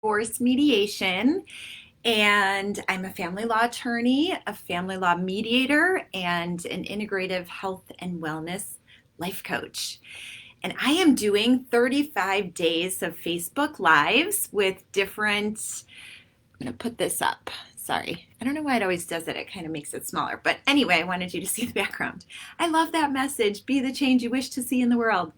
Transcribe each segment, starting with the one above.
Divorce Mediation, and I'm a family law attorney, a family law mediator, and an integrative health and wellness life coach. And I am doing 35 days of Facebook Lives with different, I'm going to put this up. Sorry. I don't know why it always does it. It kind of makes it smaller. But anyway, I wanted you to see the background. I love that message. Be the change you wish to see in the world.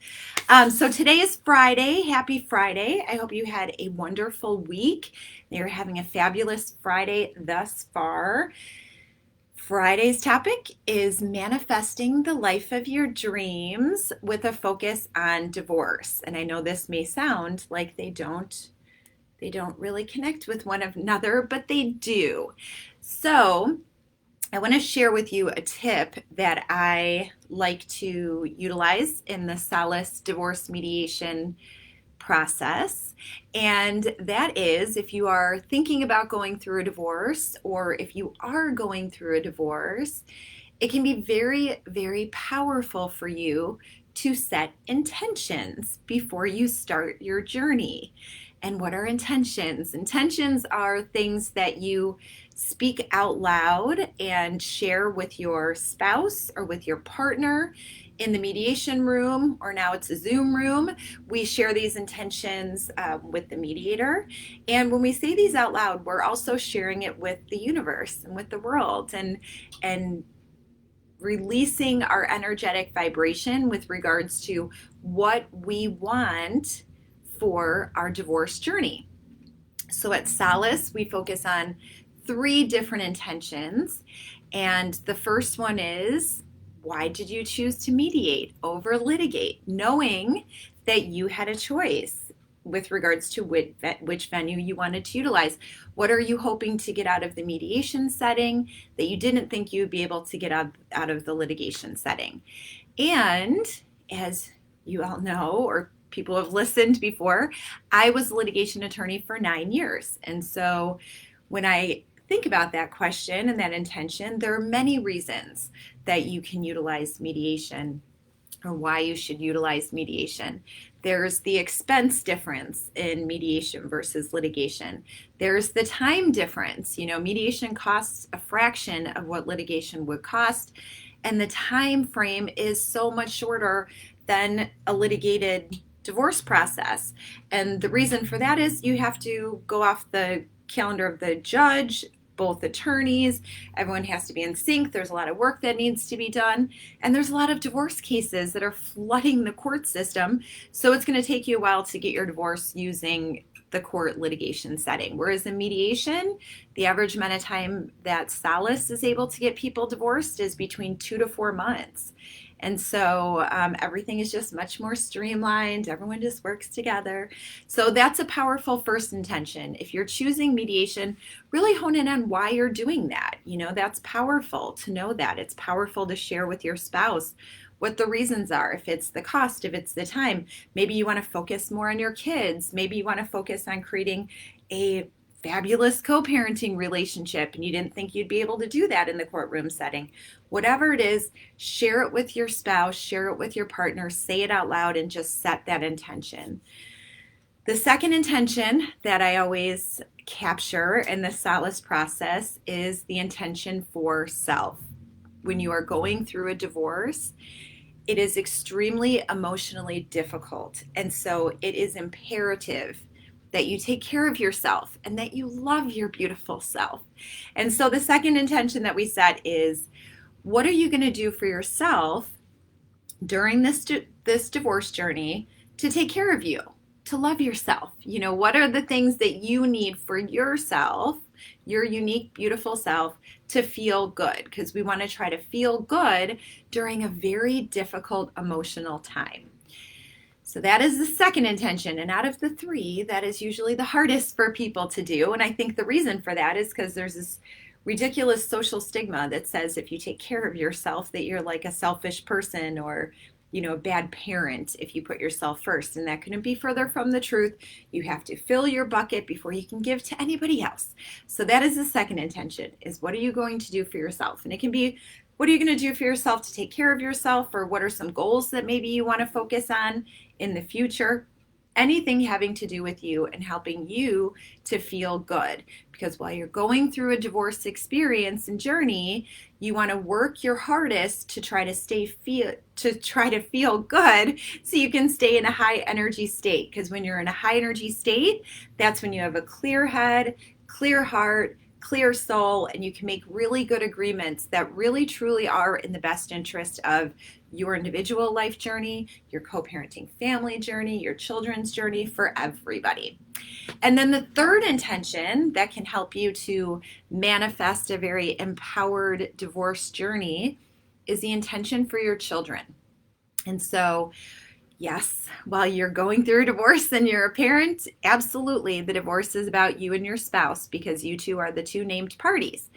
So today is Friday. Happy Friday. I hope you had a wonderful week. You're having a fabulous Friday thus far. Friday's topic is manifesting the life of your dreams with a focus on divorce. And I know this may sound like they don't really connect with one another, but they do. So I want to share with you a tip that I like to utilize in the Solace divorce mediation process. And that is, if you are thinking about going through a divorce, or if you are going through a divorce, it can be very, very powerful for you to set intentions before you start your journey. And what are intentions? Intentions are things that you speak out loud and share with your spouse or with your partner in the mediation room, or now it's a Zoom room. We share these intentions with the mediator. And when we say these out loud, we're also sharing it with the universe and with the world, and releasing our energetic vibration with regards to what we want for our divorce journey. So at Solace, we focus on 3 different intentions. And the first one is, why did you choose to mediate over litigate? Knowing that you had a choice with regards to which venue you wanted to utilize. What are you hoping to get out of the mediation setting that you didn't think you would be able to get out of the litigation setting? And as you all know, or people have listened before, I was a litigation attorney for 9 years. And so when I think about that question and that intention, there are many reasons that you can utilize mediation, or why you should utilize mediation. There's the expense difference in mediation versus litigation. There's the time difference. Mediation costs a fraction of what litigation would cost, and the time frame is so much shorter than a litigated divorce process. And the reason for that is you have to go off the calendar of the judge, both attorneys, everyone has to be in sync. There's a lot of work that needs to be done. And there's a lot of divorce cases that are flooding the court system. So it's going to take you a while to get your divorce using the court litigation setting. Whereas in mediation, the average amount of time that Solace is able to get people divorced is between 2 to 4 months. And so everything is just much more streamlined. Everyone just works together. So that's a powerful first intention. If you're choosing mediation, really hone in on why you're doing that. That's powerful to know that. It's powerful to share with your spouse what the reasons are. If it's the cost, if it's the time, maybe you want to focus more on your kids. Maybe you want to focus on creating a fabulous co-parenting relationship and you didn't think you'd be able to do that in the courtroom setting. Whatever it is, share it with your spouse, share it with your partner, say it out loud, and just set that intention. The second intention that I always capture in the Solace process is the intention for self. When you are going through a divorce, it is extremely emotionally difficult, and so it is imperative that you take care of yourself and that you love your beautiful self. And so the second intention that we set is, what are you going to do for yourself during this divorce journey to take care of you, to love yourself? What are the things that you need for yourself, your unique, beautiful self, to feel good? Because we want to try to feel good during a very difficult emotional time. So that is the second intention. And out of the 3, that is usually the hardest for people to do. And I think the reason for that is because there's this ridiculous social stigma that says if you take care of yourself, that you're like a selfish person, or a bad parent if you put yourself first. And that couldn't be further from the truth. You have to fill your bucket before you can give to anybody else. So that is the second intention, is what are you going to do for yourself? And it can be, what are you going to do for yourself to take care of yourself? Or what are some goals that maybe you want to focus on in the future? anything having to do with you and helping you to feel good. Because while you're going through a divorce experience and journey, you want to work your hardest to try to feel good so you can stay in a high energy state. Because when you're in a high energy state, that's when you have a clear head, clear heart, clear soul, and you can make really good agreements that really truly are in the best interest of your individual life journey, your co-parenting family journey, your children's journey, for everybody. And then the third intention that can help you to manifest a very empowered divorce journey is the intention for your children. And so, yes, while you're going through a divorce and you're a parent, absolutely, the divorce is about you and your spouse because you two are the two named parties.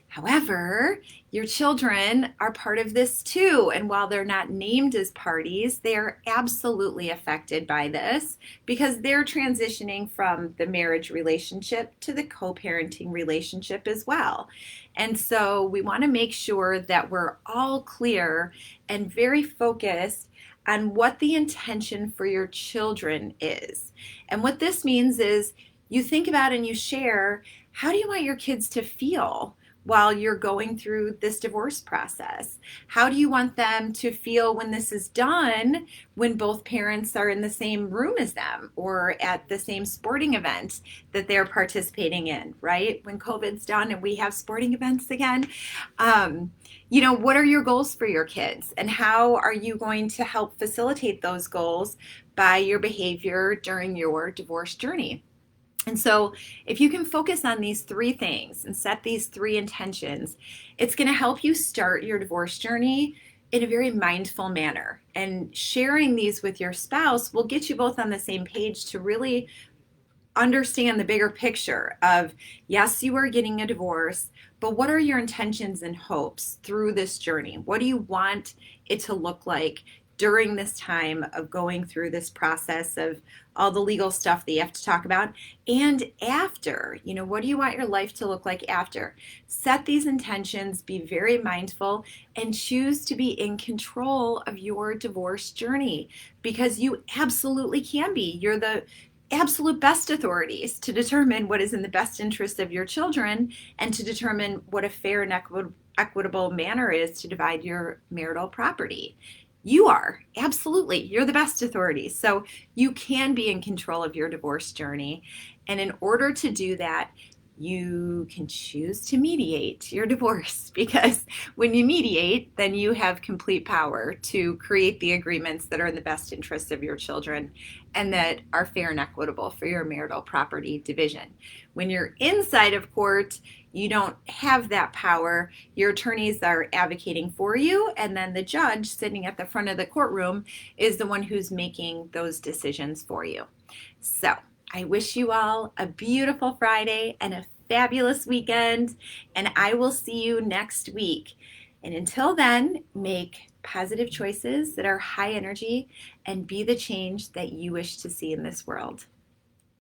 However, your children are part of this too. And while they're not named as parties, they are absolutely affected by this because they're transitioning from the marriage relationship to the co-parenting relationship as well. And so we want to make sure that we're all clear and very focused on what the intention for your children is. And what this means is you think about and you share, how do you want your kids to feel while you're going through this divorce process? How do you want them to feel when this is done, when both parents are in the same room as them or at the same sporting event that they're participating in, right? When COVID's done and we have sporting events again, what are your goals for your kids and how are you going to help facilitate those goals by your behavior during your divorce journey? And so if you can focus on these three things and set these three intentions, it's going to help you start your divorce journey in a very mindful manner. And sharing these with your spouse will get you both on the same page to really understand the bigger picture of, yes, you are getting a divorce, but what are your intentions and hopes through this journey? What do you want it to look like during this time of going through this process of all the legal stuff that you have to talk about, and after? What do you want your life to look like after? Set these intentions, be very mindful, and choose to be in control of your divorce journey because you absolutely can be. You're the absolute best authorities to determine what is in the best interest of your children and to determine what a fair and equitable manner is to divide your marital property. You are. Absolutely. You're the best authority. So you can be in control of your divorce journey. And in order to do that, you can choose to mediate your divorce because when you mediate, then you have complete power to create the agreements that are in the best interest of your children and that are fair and equitable for your marital property division. When you're inside of court, you don't have that power. Your attorneys are advocating for you, and then the judge sitting at the front of the courtroom is the one who's making those decisions for you. So I wish you all a beautiful Friday and a fabulous weekend, and I will see you next week. And until then, make positive choices that are high energy and be the change that you wish to see in this world.